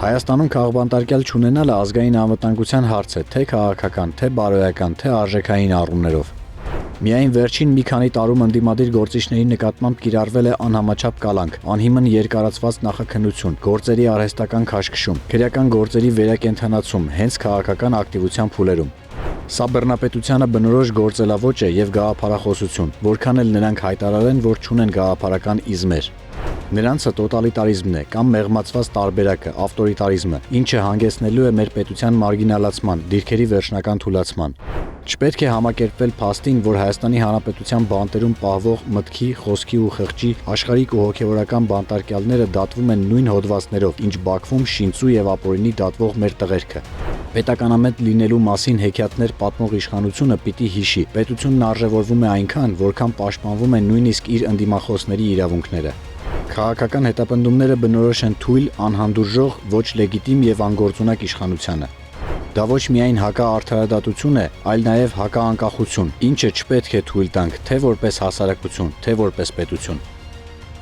Հայաստանում քաղբանտարկյալ չունենալը ազգային անվտանգության հարց է, թե քաղաքական, թե բարոյական, թե արժեքային առումներով։ Միայն վերջին մի քանի տարում ընդդիմադիր գործիչների նկատմամբ կիրառվել է անհամաչափ կալանք, անհիմն երկարացված նախաքննություն, գործերի արհեստական քաշքշում, քրեական գործերի վերակենդանացում, հենց քաղաքական ակտիվության փուլերում։ Սա բռնապետությանը բնորոշ գործելավոճ է եւ գաղափարախոսություն, որքան էլ նրանք հայտարարեն, որ չունեն գաղափարական իզմեր։ Նրանցը տոտալիտարիզմն է կամ մեղմացված տարբերակը, ավտորիտարիզմը, ինչը հանգեցնելու է մեր պետության մարգինալացման, դիրքերի վերջնական թուլացման։ Չպետք է համակերպվել փաստին, որ Հայաստանի Հանրապետության բանտերում պահվող մտքի, խոսքի ու խղճի աշխարհիկ ու հոգևորական բանտարկյալները դատվում են նույն հոդվածներով, ինչ Բաքվում շինծու եւ ապօրինի դատվող մեր տղերքը։ Պետականամետ լինելու մասին հեքիաթներ պատմող իշխանությունը պիտի հիշի, պետությունն արժևորվում է այնքան, որքան պաշտպանվում են նույնիսկ իր ընդդիմախոսների իրավունքները։ Քաղաքական հետապնդումները բնորոշ են թույլ, անհանդուրժող, ոչ լեգիտիմ եւ անգործունակ իշխանությանը։ Դա ոչ միայն հակաարդարադատություն է, այլ նաեւ հակաանկախություն, ինչը չպետք է թույլ տանք թե որպես հասարակություն, թե որպես պետություն։